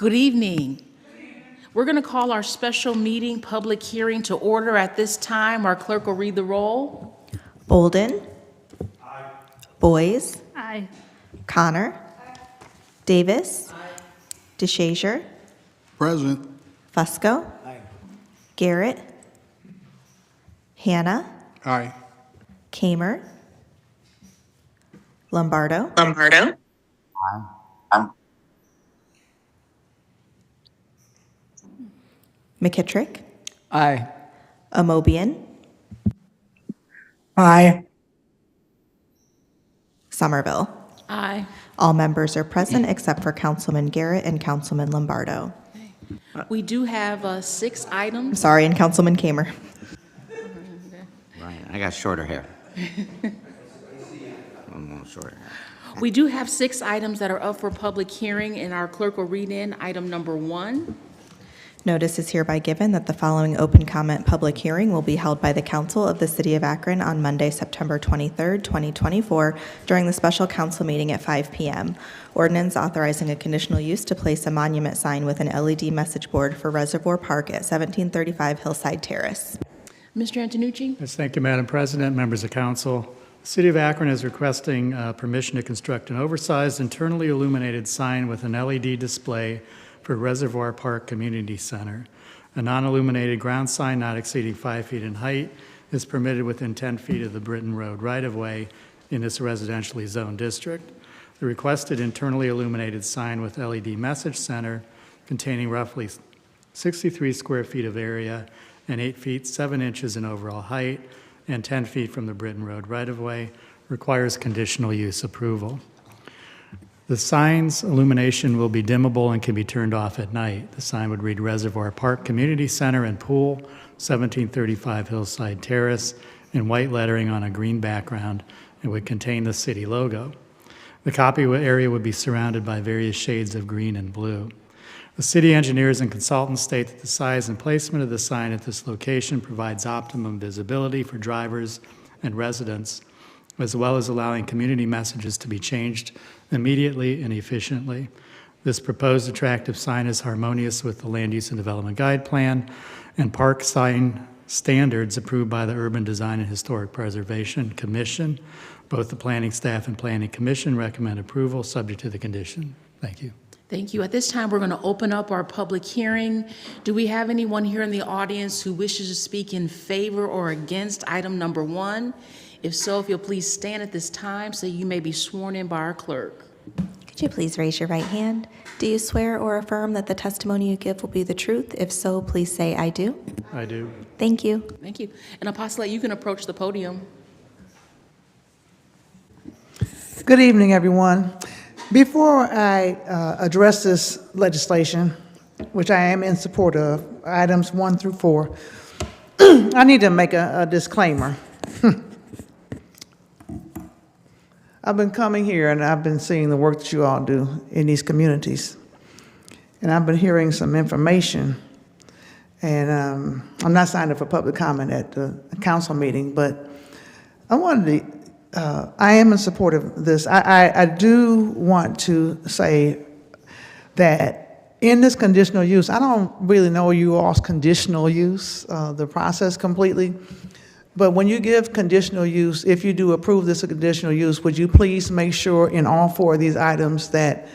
Good evening. We're going to call our special meeting public hearing to order at this time. Our clerk will read the roll. Bolden. Aye. Boys. Aye. Connor. Aye. Davis. Aye. DeShazier. Present. Fusco. Aye. Garrett. Hannah. Aye. Kamer. Lombardo. McKittrick. Aye. Amobian. Aye. Somerville. Aye. All members are present except for Councilman Garrett and Councilman Lombardo. We do have 6 items. Sorry, and Councilman Kamer. Right, I got shorter hair. I'm a little shorter hair. We do have 6 items that are up for public hearing, and our clerk will read in item number 1. Notice is hereby given that the following open comment public hearing will be held by the Council of the City of Akron on Monday, September 23rd, 2024, during the special council meeting at 5 p.m. Ordinance authorizing a conditional use to place a monument sign with an LED message board for Reservoir Park at 1735 Hillside Terrace. Mr. Antonucci? Yes, thank you, Madam President, members of council. The City of Akron is requesting permission to construct an oversized internally illuminated sign with an LED display for Reservoir Park Community Center. A non-illuminated ground sign not exceeding 5 feet in height is permitted within 10 feet of the Britton Road right-of-way in this residentially zoned district. The requested internally illuminated sign with LED message center containing roughly 63 square feet of area and 8 feet 7 inches in overall height and 10 feet from the Britton Road right-of-way requires conditional use approval. The sign's illumination will be dimmable and can be turned off at night. The sign would read Reservoir Park Community Center and Pool, 1735 Hillside Terrace, in white lettering on a green background, and would contain the city logo. The copy area would be surrounded by various shades of green and blue. The city engineers and consultants state that the size and placement of the sign at this location provides optimum visibility for drivers and residents, as well as allowing community messages to be changed immediately and efficiently. This proposed attractive sign is harmonious with the Land Use and Development Guide Plan and park sign standards approved by the Urban Design and Historic Preservation Commission. Both the planning staff and planning commission recommend approval subject to the condition. Thank you. Thank you. At this time, we're going to open up our public hearing. Do we have anyone here in the audience who wishes to speak in favor or against item number 1? If so, if you'll please stand at this time so you may be sworn in by our clerk. Could you please raise your right hand? Do you swear or affirm that the testimony you give will be the truth? If so, please say, I do. I do. Thank you. Thank you. And Apostolate, you can approach the podium. Good evening, everyone. Before I address this legislation, which I am in support of, items 1 through 4, I need to make a disclaimer. I've been coming here and I've been seeing the work that you all do in these communities. And I've been hearing some information. And I'm not signed up for public comment at the council meeting, but I am in support of this. I do want to say that in this conditional use, I don't really know you all's conditional use, the process completely. But when you give conditional use, if you do approve this conditional use, would you please make sure in all 4 of these items that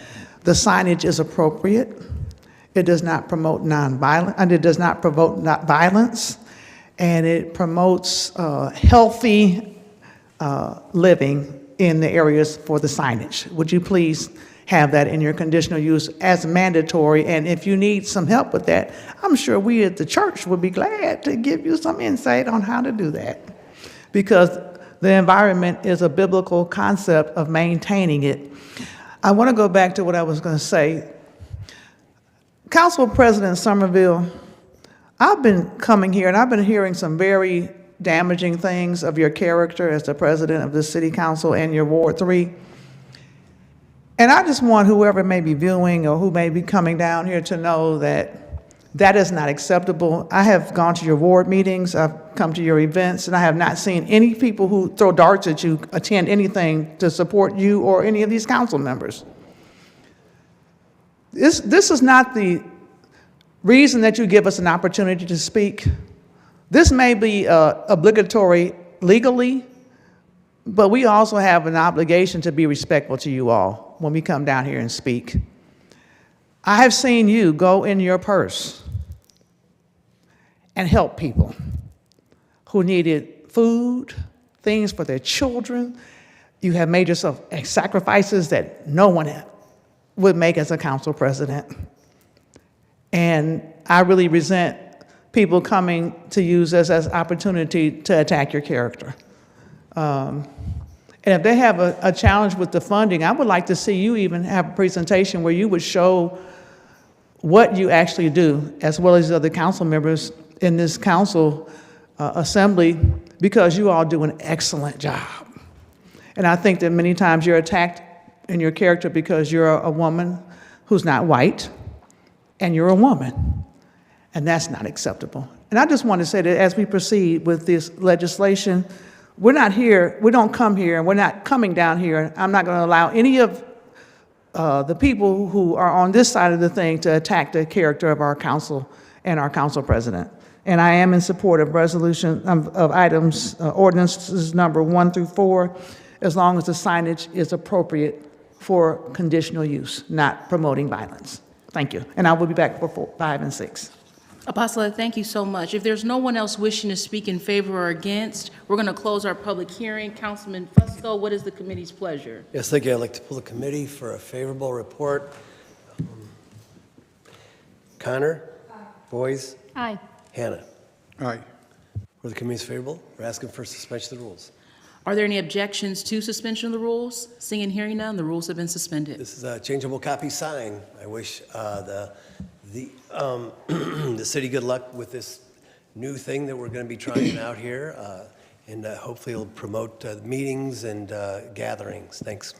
the signage is appropriate, it does not promote nonviolence, and it does not provoke violence, and it promotes healthy living in the areas for the signage. Would you please have that in your conditional use as mandatory? And if you need some help with that, I'm sure we at the church would be glad to give you some insight on how to do that. Because the environment is a biblical concept of maintaining it. I want to go back to what I was going to say. Council President Somerville, I've been coming here and I've been hearing some very damaging things of your character as the president of the city council and your Ward 3. And I just want whoever may be viewing or who may be coming down here to know that that is not acceptable. I have gone to your ward meetings, I've come to your events, and I have not seen any people who throw darts at you attend anything to support you or any of these council members. This is not the reason that you give us an opportunity to speak. This may be obligatory legally, but we also have an obligation to be respectful to you all when we come down here and speak. I have seen you go in your purse and help people who needed food, things for their children. You have made yourself sacrifices that no one would make as a council president. And I really resent people coming to use this as an opportunity to attack your character. And if they have a challenge with the funding, I would like to see you even have a presentation where you would show what you actually do, as well as the other council members in this council assembly, because you all do an excellent job. And I think that many times you're attacked in your character because you're a woman who's not white, and you're a woman, and that's not acceptable. And I just want to say that as we proceed with this legislation, we don't come here, and we're not coming down here. I'm not going to allow any of the people who are on this side of the thing to attack the character of our council and our council president. And I am in support of ordinances number 1 through 4, as long as the signage is appropriate for conditional use, not promoting violence. Thank you. And I will be back for 5 and 6. Apostle, thank you so much. If there's no one else wishing to speak in favor or against, we're going to close our public hearing. Councilman Fusco, what is the committee's pleasure? Yes, thank you. I'd like to pull the committee for a favorable report. Connor? Boys? Aye. Hannah? Aye. For the committee's favorable, we're asking for suspension of the rules. Are there any objections to suspension of the rules? Seeing and hearing none, the rules have been suspended. This is a changeable copy sign. I wish the city good luck with this new thing that we're going to be trying out here, and hopefully it'll promote meetings and gatherings. Thanks.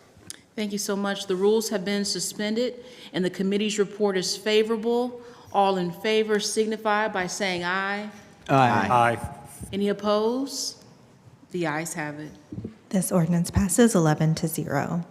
Thank you so much. The rules have been suspended, and the committee's report is favorable. All in favor signify by saying aye. Aye. Any opposed? The ayes have it. This ordinance passes 11-0.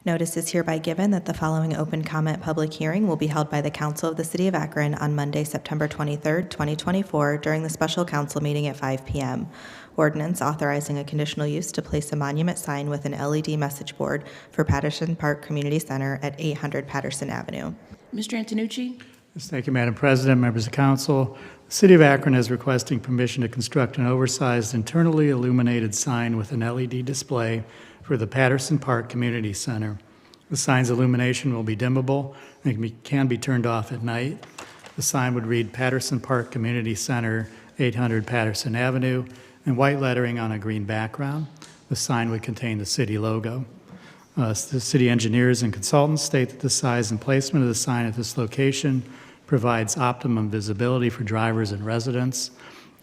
Notice is hereby given that the following open comment public hearing will be held by the Council of the City of Akron on Monday, September 23rd, 2024, during the special council meeting at 5 p.m. Ordinance authorizing a conditional use to place a monument sign with an LED message board for Patterson Park Community Center at 800 Patterson Avenue. Mr. Antonucci? Yes, thank you, Madam President, members of council. The City of Akron is requesting permission to construct an oversized internally illuminated sign with an LED display for the Patterson Park Community Center. The sign's illumination will be dimmable and can be turned off at night. The sign would read Patterson Park Community Center, 800 Patterson Avenue, in white lettering on a green background. The sign would contain the city logo. The city engineers and consultants state that the size and placement of the sign at this location provides optimum visibility for drivers and residents,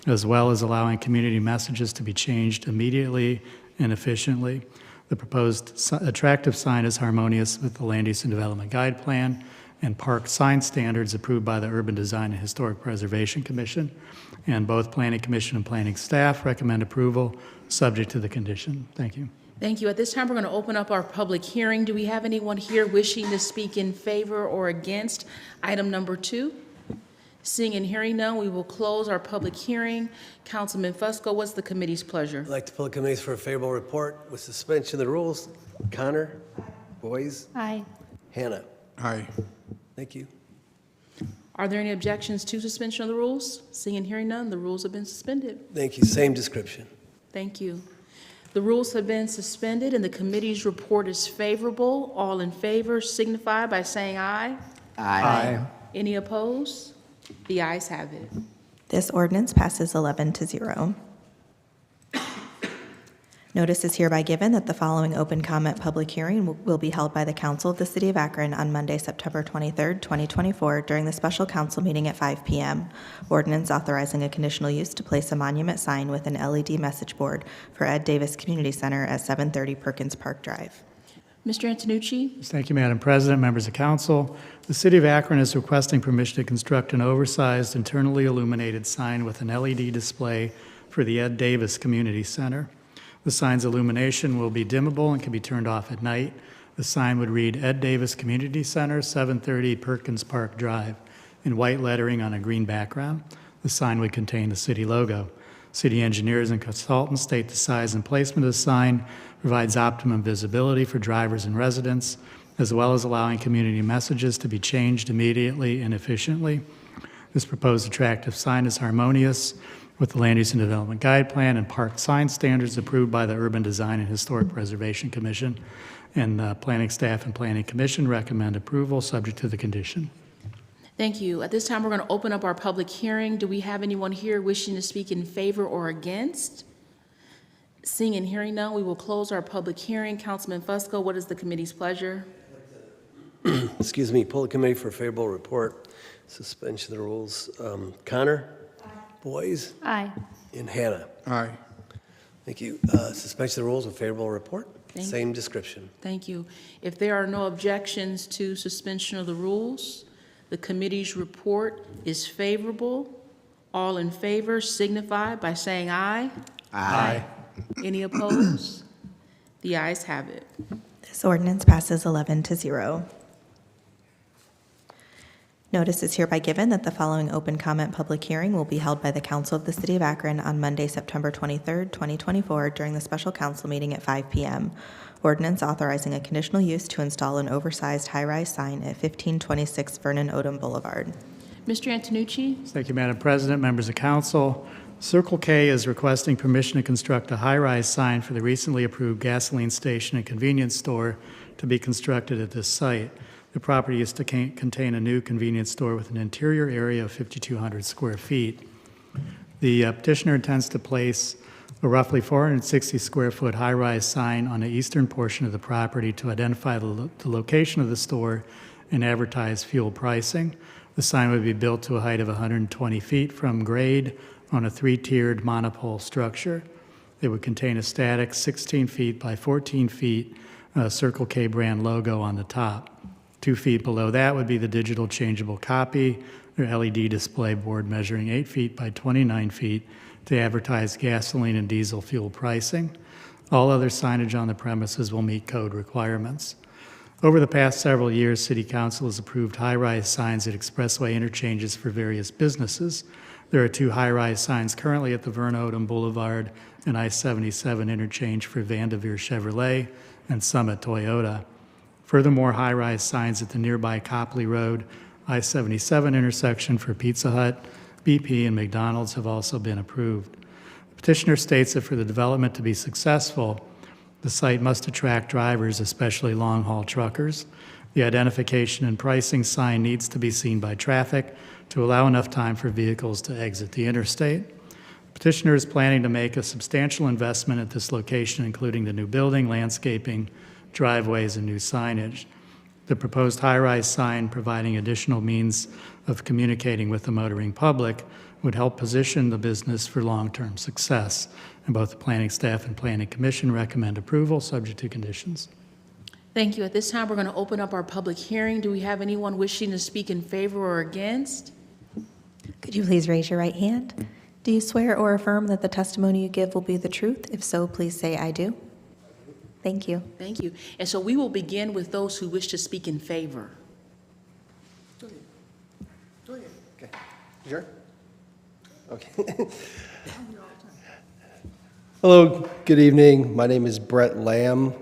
as well as allowing community messages to be changed immediately and efficiently. The proposed attractive sign is harmonious with the Land Use and Development Guide Plan and park sign standards approved by the Urban Design and Historic Preservation Commission. And both Planning Commission and planning staff recommend approval, subject to the condition. Thank you. Thank you. At this time, we're going to open up our public hearing. Do we have anyone here wishing to speak in favor or against item number 2? Seeing and hearing none, we will close our public hearing. Councilman Fusco, what's the committee's pleasure? I'd like to pull the committees for a favorable report with suspension of the rules. Connor? Boys? Aye. Hannah? Aye. Thank you. Are there any objections to suspension of the rules? Seeing and hearing none, the rules have been suspended. Thank you. Same description. Thank you. The rules have been suspended, and the committee's report is favorable. All in favor signify by saying aye. Aye. Any opposed? The ayes have it. This ordinance passes 11-0. Notice is hereby given that the following open comment public hearing will be held by the Council of the City of Akron on Monday, September 23rd, 2024, during the special council meeting at 5 p.m. Ordinance authorizing a conditional use to place a monument sign with an LED message board for Ed Davis Community Center at 730 Perkins Park Drive. Mr. Antonucci? Thank you, Madam President, members of council. The City of Akron is requesting permission to construct an oversized internally illuminated sign with an LED display for the Ed Davis Community Center. The sign's illumination will be dimmable and can be turned off at night. The sign would read Ed Davis Community Center, 730 Perkins Park Drive, in white lettering on a green background. The sign would contain the city logo. City engineers and consultants state the size and placement of the sign provides optimum visibility for drivers and residents, as well as allowing community messages to be changed immediately and efficiently. This proposed attractive sign is harmonious with the Land Use and Development Guide Plan and park sign standards approved by the Urban Design and Historic Preservation Commission. And the Planning Staff and Planning Commission recommend approval, subject to the condition. Thank you. At this time, we're going to open up our public hearing. Do we have anyone here wishing to speak in favor or against? Seeing and hearing none, we will close our public hearing. Councilman Fusco, what is the committee's pleasure? Excuse me, pull the committee for favorable report, suspension of the rules. Connor? Aye. Boys? Aye. And Hannah? Aye. Thank you. Suspension of the rules and favorable report? Same description. Thank you. If there are no objections to suspension of the rules, the committee's report is favorable. All in favor signify by saying aye. Aye. Any opposed? The ayes have it. This ordinance passes 11-0. Notice is hereby given that the following open comment public hearing will be held by the Council of the City of Akron on Monday, September 23rd, 2024, during the special council meeting at 5 p.m. Ordinance authorizing a conditional use to install an oversized high-rise sign at 1526 Vernon Odom Boulevard. Mr. Antonucci? Thank you, Madam President, members of council. Circle K is requesting permission to construct a high-rise sign for the recently approved gasoline station and convenience store to be constructed at this site. The property is to contain a new convenience store with an interior area of 5,200 square feet. The petitioner intends to place a roughly 460 square foot high-rise sign on the eastern portion of the property to identify the location of the store and advertise fuel pricing. The sign would be built to a height of 120 feet from grade on a three-tiered monopole structure. It would contain a static 16 feet by 14 feet Circle K brand logo on the top. 2 feet below that would be the digital changeable copy or LED display board measuring 8 feet by 29 feet to advertise gasoline and diesel fuel pricing. All other signage on the premises will meet code requirements. Over the past several years, City Council has approved high-rise signs at expressway interchanges for various businesses. There are 2 high-rise signs currently at the Vernon Odom Boulevard and I-77 interchange for Vanderveer Chevrolet and Summit Toyota. Furthermore, high-rise signs at the nearby Copley Road, I-77 intersection for Pizza Hut, BP, and McDonald's have also been approved. The petitioner states that for the development to be successful, the site must attract drivers, especially long-haul truckers. The identification and pricing sign needs to be seen by traffic to allow enough time for vehicles to exit the interstate. The petitioner is planning to make a substantial investment at this location, including the new building, landscaping, driveways, and new signage. The proposed high-rise sign, providing additional means of communicating with the motoring public, would help position the business for long-term success. And both the Planning Staff and Planning Commission recommend approval, subject to conditions. Thank you. At this time, we're going to open up our public hearing. Do we have anyone wishing to speak in favor or against? Could you please raise your right hand? Do you swear or affirm that the testimony you give will be the truth? If so, please say, "I do." Thank you. Thank you. And so we will begin with those who wish to speak in favor. Okay. Sure? Okay. Hello, good evening. My name is Brett Lamb.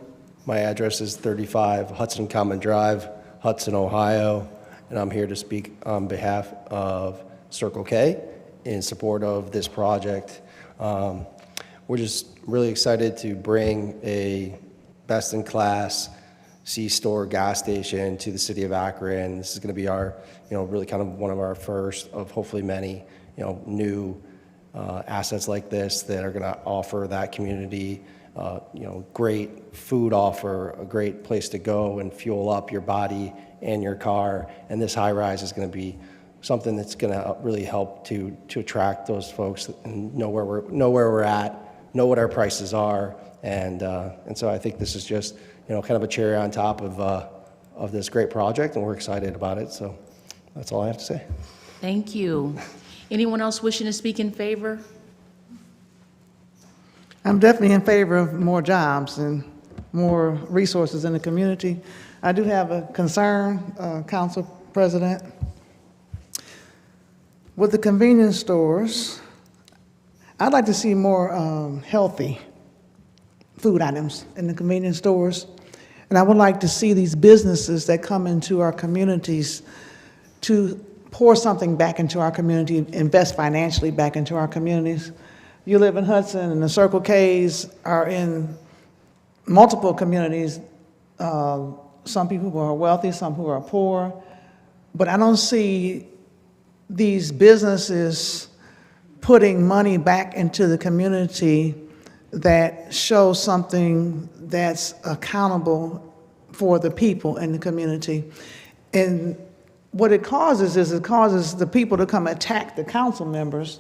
My address is 35 Hudson Common Drive, Hudson, Ohio, and I'm here to speak on behalf of Circle K in support of this project. We're just really excited to bring a best-in-class C-store gas station to the city of Akron. This is going to be our, really kind of one of our first of hopefully many, new assets like this that are going to offer that community, great food offer, a great place to go and fuel up your body and your car. And this high-rise is going to be something that's going to really help to attract those folks and know where we're at, know what our prices are. And so I think this is just, kind of a cherry on top of this great project, and we're excited about it. So that's all I have to say. Thank you. Anyone else wishing to speak in favor? I'm definitely in favor of more jobs and more resources in the community. I do have a concern, Council President. With the convenience stores, I'd like to see more healthy food items in the convenience stores. And I would like to see these businesses that come into our communities to pour something back into our community, invest financially back into our communities. You live in Hudson, and the Circle Ks are in multiple communities. Some people who are wealthy, some who are poor. But I don't see these businesses putting money back into the community that shows something that's accountable for the people in the community. And what it causes is it causes the people to come attack the council members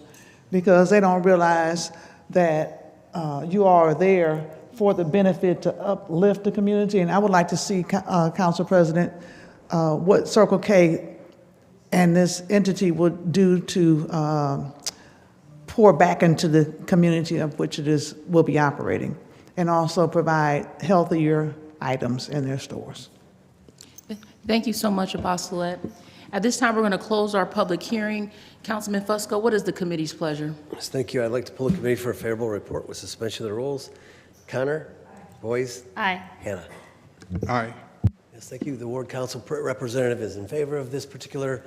because they don't realize that you are there for the benefit to uplift the community. And I would like to see, Council President, what Circle K and this entity would do to pour back into the community of which it will be operating, and also provide healthier items in their stores. Thank you so much, Apostolet. At this time, we're going to close our public hearing. Councilman Fusco, what is the committee's pleasure? Yes, thank you. I'd like to pull the committee for a favorable report with suspension of the rules. Connor? Boyce? Aye. Hannah? Aye. Yes, thank you. The ward council representative is in favor of this particular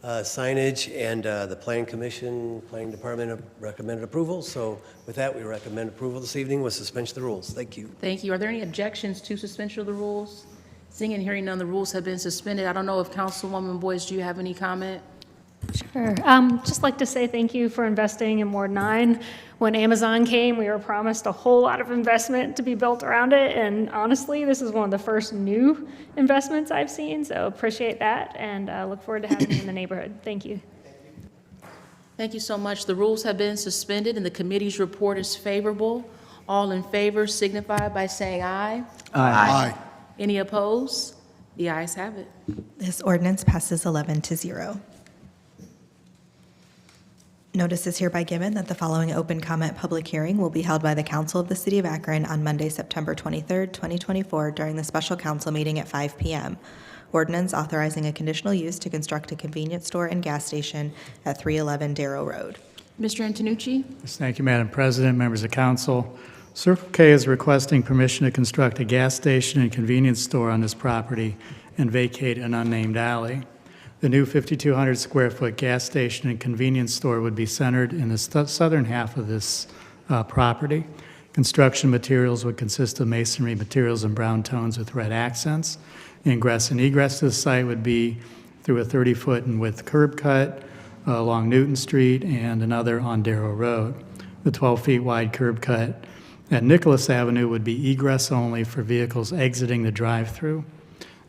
signage, and the planning commission, planning department have recommended approval. So with that, we recommend approval this evening with suspension of the rules. Thank you. Thank you. Are there any objections to suspension of the rules? Seeing and hearing none, the rules have been suspended. I don't know if Councilwoman Boyce, do you have any comment? Sure. Just like to say thank you for investing in Ward 9. When Amazon came, we were promised a whole lot of investment to be built around it, and honestly, this is one of the first new investments I've seen, so appreciate that, and look forward to having you in the neighborhood. Thank you. Thank you so much. The rules have been suspended, and the committee's report is favorable. All in favor signify by saying aye. Aye. Any opposed? The ayes have it. This ordinance passes 11-0. Notice is hereby given that the following open comment public hearing will be held by the Council of the City of Akron on Monday, September 23rd, 2024, during the special council meeting at 5 p.m. Ordinance authorizing a conditional use to construct a convenience store and gas station at 311 Darrow Road. Mr. Antonucci? Yes, thank you, Madam President, members of council. Circle K is requesting permission to construct a gas station and convenience store on this property and vacate an unnamed alley. The new 5,200 square foot gas station and convenience store would be centered in the southern half of this property. Construction materials would consist of masonry materials in brown tones with red accents. Ingress and egress to the site would be through a 30-foot in width curb cut along Newton Street and another on Darrow Road. The 12 feet wide curb cut at Nicholas Avenue would be egress only for vehicles exiting the drive-through.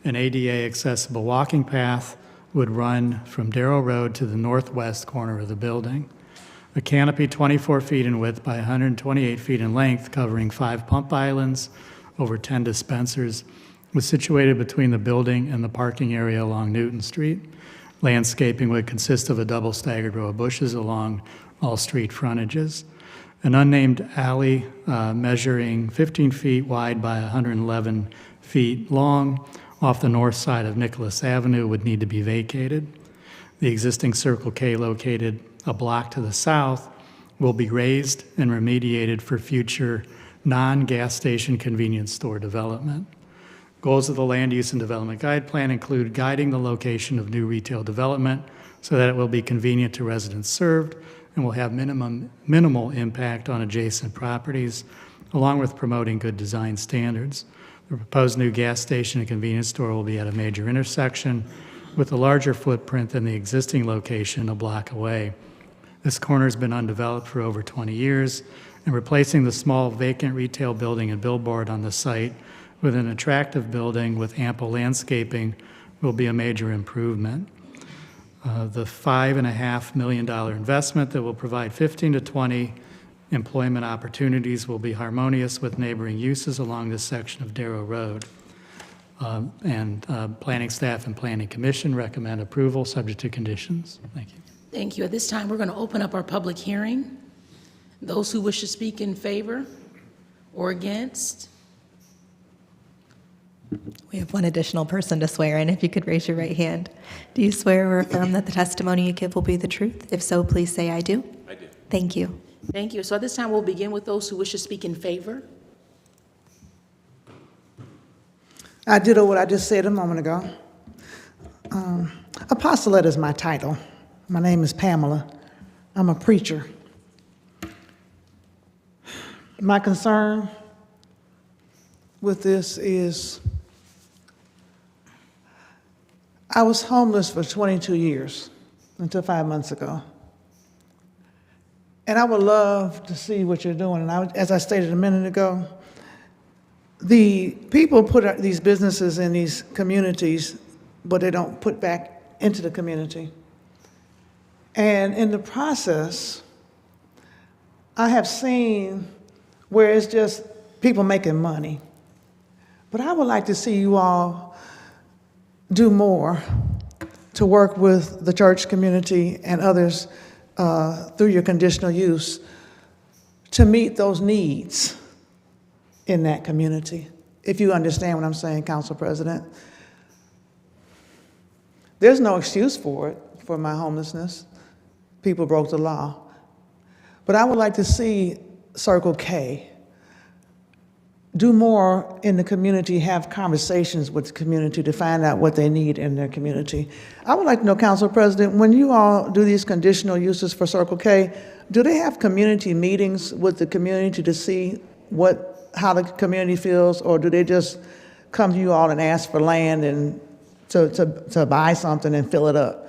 An ADA accessible walking path would run from Darrow Road to the northwest corner of the building. A canopy 24 feet in width by 128 feet in length, covering 5 pump islands, over 10 dispensers, was situated between the building and the parking area along Newton Street. Landscaping would consist of a double staggered row of bushes along all street frontages. An unnamed alley measuring 15 feet wide by 111 feet long off the north side of Nicholas Avenue would need to be vacated. The existing Circle K located a block to the south will be raised and remediated for future non-gas station convenience store development. Goals of the Land Use and Development Guide Plan include guiding the location of new retail development so that it will be convenient to residents served and will have minimal impact on adjacent properties, along with promoting good design standards. The proposed new gas station and convenience store will be at a major intersection with a larger footprint than the existing location a block away. This corner has been undeveloped for over 20 years, and replacing the small vacant retail building and billboard on the site with an attractive building with ample landscaping will be a major improvement. The $5.5 million investment that will provide 15 to 20 employment opportunities will be harmonious with neighboring uses along this section of Darrow Road. Planning staff and Planning Commission recommend approval subject to conditions. Thank you. Thank you. At this time, we're going to open up our public hearing. Those who wish to speak in favor or against? We have one additional person to swear in. If you could raise your right hand. Do you swear or affirm that the testimony you give will be the truth? If so, please say I do. I do. Thank you. Thank you. So at this time, we'll begin with those who wish to speak in favor. I did what I just said a moment ago. Apostolate is my title. My name is Pamela. I'm a preacher. My concern with this is I was homeless for 22 years until 5 months ago. And I would love to see what you're doing. And as I stated a minute ago, the people put these businesses in these communities, but they don't put back into the community. And in the process, I have seen where it's just people making money. But I would like to see you all do more to work with the church community and others through your conditional use to meet those needs in that community. If you understand what I'm saying, Council President. There's no excuse for it, for my homelessness. People broke the law. But I would like to see Circle K do more in the community, have conversations with the community to find out what they need in their community. I would like to know, Council President, when you all do these conditional uses for Circle K, do they have community meetings with the community to see how the community feels, or do they just come to you all and ask for land and to buy something and fill it up?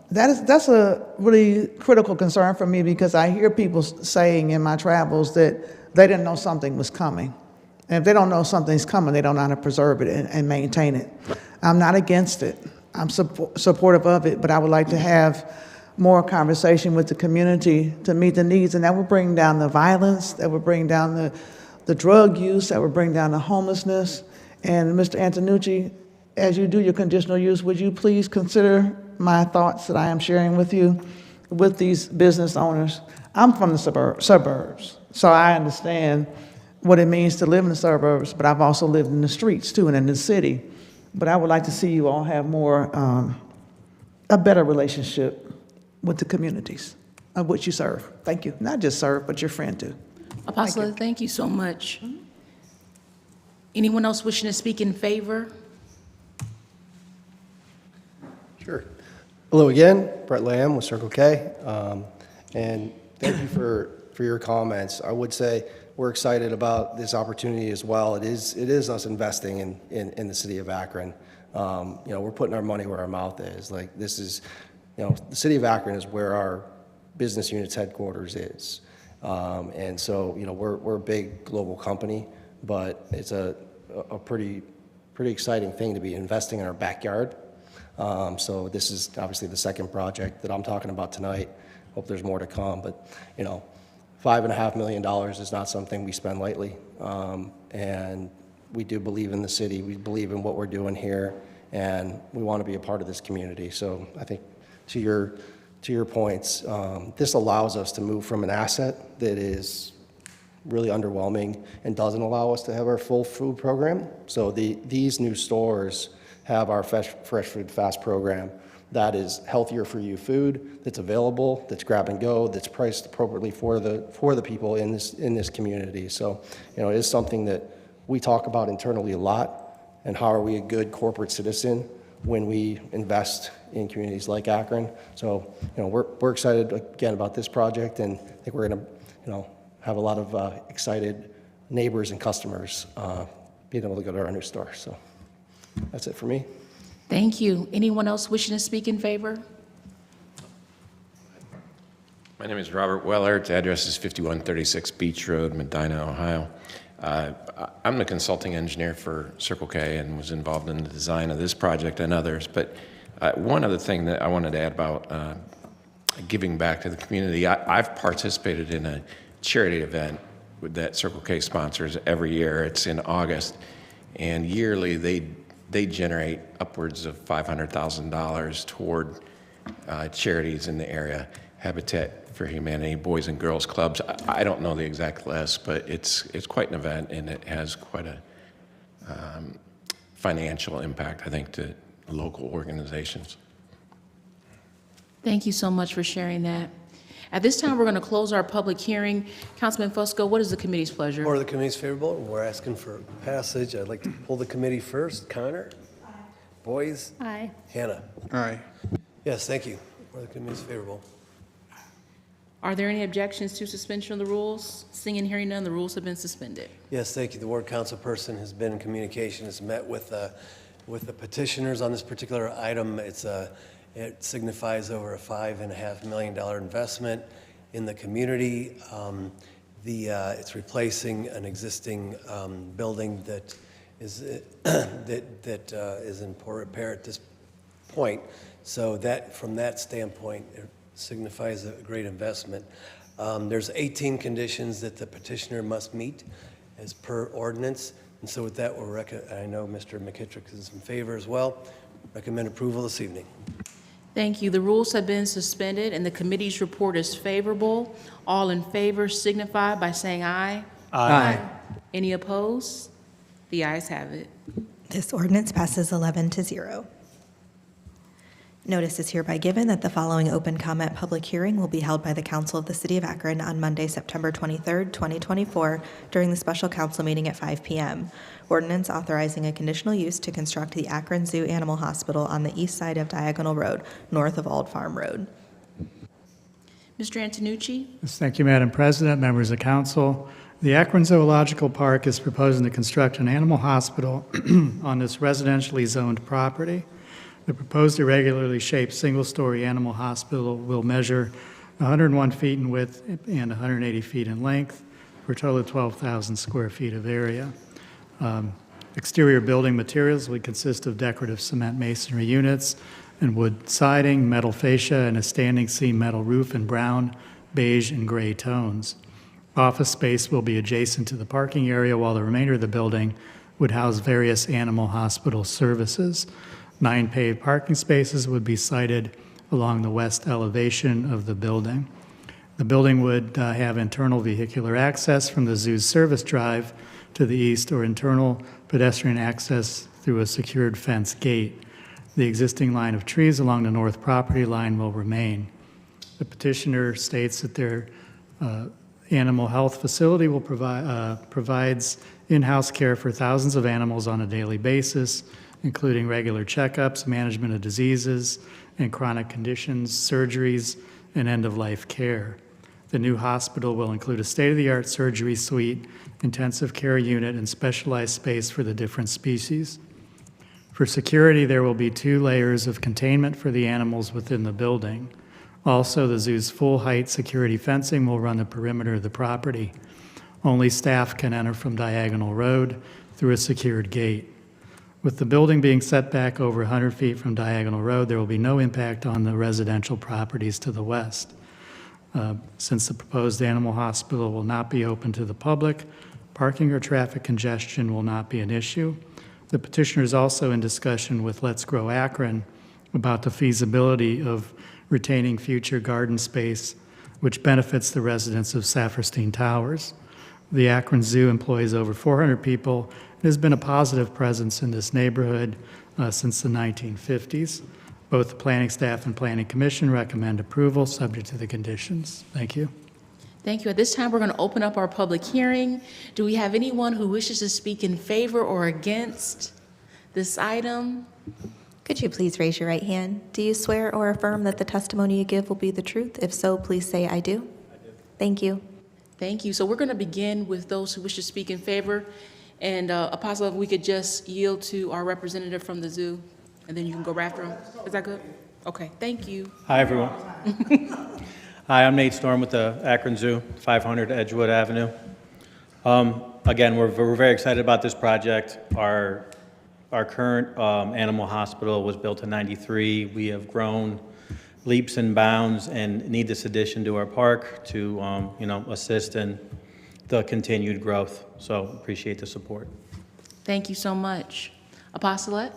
That's a really critical concern for me, because I hear people saying in my travels that they didn't know something was coming. And if they don't know something's coming, they don't know how to preserve it and maintain it. I'm not against it. I'm supportive of it, but I would like to have more conversation with the community to meet the needs, and that would bring down the violence, that would bring down the drug use, that would bring down the homelessness. And Mr. Antonucci, as you do your conditional use, would you please consider my thoughts that I am sharing with you with these business owners? I'm from the suburbs, so I understand what it means to live in the suburbs, but I've also lived in the streets too and in the city. But I would like to see you all have more, a better relationship with the communities of which you serve. Thank you. Not just serve, but your friend too. Apostle, thank you so much. Anyone else wishing to speak in favor? Sure. Hello again, Brett Lamb with Circle K. And thank you for your comments. I would say we're excited about this opportunity as well. It is us investing in the city of Akron. We're putting our money where our mouth is. Like, this is, the city of Akron is where our business unit's headquarters is. And so, we're a big global company, but it's a pretty exciting thing to be investing in our backyard. So this is obviously the second project that I'm talking about tonight. Hope there's more to come, but $5.5 million is not something we spend lightly. And we do believe in the city. We believe in what we're doing here, and we want to be a part of this community. So I think to your points, this allows us to move from an asset that is really underwhelming and doesn't allow us to have our full food program. So these new stores have our Fresh Food Fast program that is healthier for you food, that's available, that's grab and go, that's priced appropriately for the people in this community. So, it is something that we talk about internally a lot, and how are we a good corporate citizen when we invest in communities like Akron. So, we're excited again about this project, and I think we're gonna, have a lot of excited neighbors and customers being able to go to our new store. So that's it for me. Thank you. Anyone else wishing to speak in favor? My name is Robert Weller. Its address is 5136 Beach Road, Medina, Ohio. I'm the consulting engineer for Circle K and was involved in the design of this project and others. But one other thing that I wanted to add about giving back to the community, I've participated in a charity event that Circle K sponsors every year. It's in August, and yearly they generate upwards of $500,000 toward charities in the area. Habitat for Humanity, Boys and Girls Clubs. I don't know the exact list, but it's quite an event, and it has quite financial impact, I think, to local organizations. Thank you so much for sharing that. At this time, we're going to close our public hearing. Councilman Fusco, what is the committee's pleasure? Or the committee's favorable, and we're asking for passage. I'd like to pull the committee first. Connor? Aye. Boys? Aye. Hannah? Aye. Yes, thank you. Or the committee's favorable. Are there any objections to suspension of the rules? Seeing and hearing none, the rules have been suspended. Yes, thank you. The ward council person has been in communication, has met with the petitioners on this particular item. It signifies over a $5.5 million investment in the community. It's replacing an existing building that is in poor repair at this point. So that, from that standpoint, it signifies a great investment. There's 18 conditions that the petitioner must meet as per ordinance. And so with that, I know Mr. McKittrick is in favor as well. Recommend approval this evening. Thank you. The rules have been suspended, and the committee's report is favorable. All in favor signify by saying aye. Aye. Any opposed? The ayes have it. This ordinance passes 11-0. Notice is hereby given that the following open comment public hearing will be held by the Council of the City of Akron on Monday, September 23rd, 2024, during the special council meeting at 5 p.m. Ordinance authorizing a conditional use to construct the Akron Zoo Animal Hospital on the east side of Diagonal Road, north of Old Farm Road. Mr. Antonucci? Yes, thank you, Madam President, members of council. The Akron Zoological Park is proposing to construct an animal hospital on this residentially zoned property. The proposed irregularly shaped single-story animal hospital will measure 101 feet in width and 180 feet in length for a total of 12,000 square feet of area. Exterior building materials would consist of decorative cement masonry units and wood siding, metal fascia, and a standing seam metal roof in brown, beige, and gray tones. Office space will be adjacent to the parking area, while the remainder of the building would house various animal hospital services. 9 paved parking spaces would be sited along the west elevation of the building. The building would have internal vehicular access from the zoo's service drive to the east, or internal pedestrian access through a secured fence gate. The existing line of trees along the north property line will remain. The petitioner states that their animal health facility will provides in-house care for thousands of animals on a daily basis, including regular checkups, management of diseases and chronic conditions, surgeries, and end-of-life care. The new hospital will include a state-of-the-art surgery suite, intensive care unit, and specialized space for the different species. For security, there will be 2 layers of containment for the animals within the building. Also, the zoo's full-height security fencing will run the perimeter of the property. Only staff can enter from Diagonal Road through a secured gate. With the building being set back over 100 feet from Diagonal Road, there will be no impact on the residential properties to the west. Since the proposed animal hospital will not be open to the public, parking or traffic congestion will not be an issue. The petitioner is also in discussion with Let's Grow Akron about the feasibility of retaining future garden space, which benefits the residents of Saperstein Towers. The Akron Zoo employs over 400 people and has been a positive presence in this neighborhood since the 1950s. Both the planning staff and planning commission recommend approval, subject to the conditions. Thank you. Thank you. At this time, we're going to open up our public hearing. Do we have anyone who wishes to speak in favor or against this item? Could you please raise your right hand? Do you swear or affirm that the testimony you give will be the truth? If so, please say, I do. I do. Thank you. Thank you. So we're going to begin with those who wish to speak in favor. And Apostle, if we could just yield to our representative from the zoo, and then you can go after him. Is that good? Okay, thank you. Hi, everyone. Hi, I'm Nate Storm with the Akron Zoo, 500 Edgewood Avenue. Again, we're very excited about this project. Our current animal hospital was built in '93. We have grown leaps and bounds and need this addition to our park to assist in the continued growth. So appreciate the support. Thank you so much. Apostolate?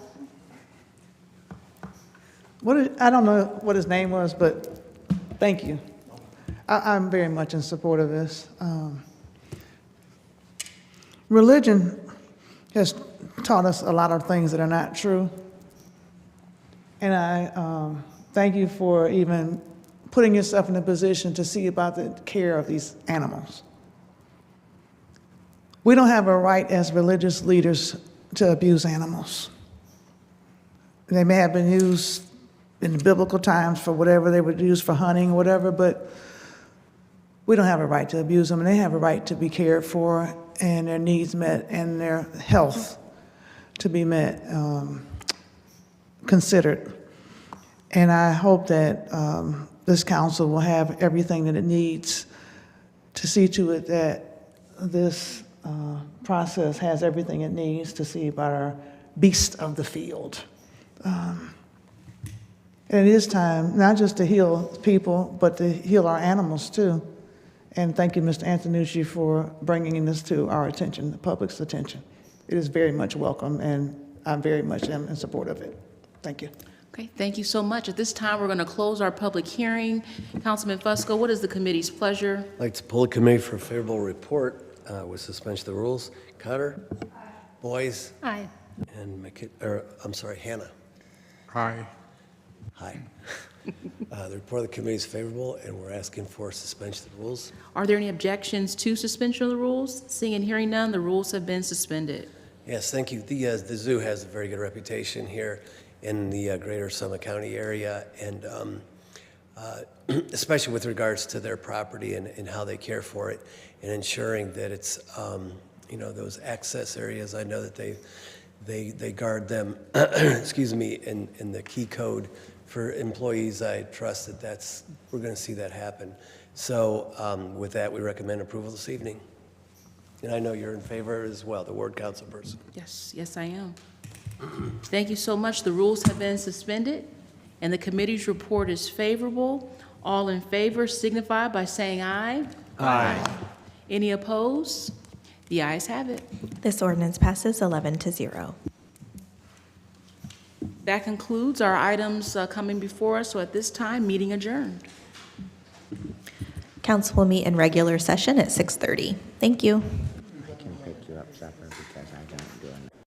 I don't know what his name was, but thank you. I'm very much in support of this. Religion has taught us a lot of things that are not true. And I thank you for even putting yourself in a position to see about the care of these animals. We don't have a right as religious leaders to abuse animals. They may have been used in the biblical times for whatever they were used for hunting, whatever, but we don't have a right to abuse them, and they have a right to be cared for and their needs met and their health to be met, considered. And I hope that this council will have everything that it needs to see to it that this process has everything it needs to see about our beast of the field. And it is time, not just to heal people, but to heal our animals too. And thank you, Mr. Antonucci, for bringing this to our attention, the public's attention. It is very much welcome, and I very much am in support of it. Thank you. Okay, thank you so much. At this time, we're going to close our public hearing. Councilman Fusco, what is the committee's pleasure? I'd like to pull the committee for a favorable report with suspension of the rules. Cotter? Boyes? Aye. And Hannah. Aye. Hi. The report of the committee is favorable, and we're asking for suspension of the rules. Are there any objections to suspension of the rules? Seeing and hearing none, the rules have been suspended. Yes, thank you. The zoo has a very good reputation here in the greater Summit County area, and especially with regards to their property and how they care for it, and ensuring that it's, those access areas. I know that they guard them, excuse me, in the key code for employees. I trust that we're going to see that happen. So with that, we recommend approval this evening. And I know you're in favor as well, the ward council person. Yes, I am. Thank you so much. The rules have been suspended, and the committee's report is favorable. All in favor signify by saying aye. Aye. Any opposed? The ayes have it. This ordinance passes 11-0. That concludes our items coming before us, so at this time, meeting adjourned. Council will meet in regular session at 6:30. Thank you. I can pick you up supper because I don't do it.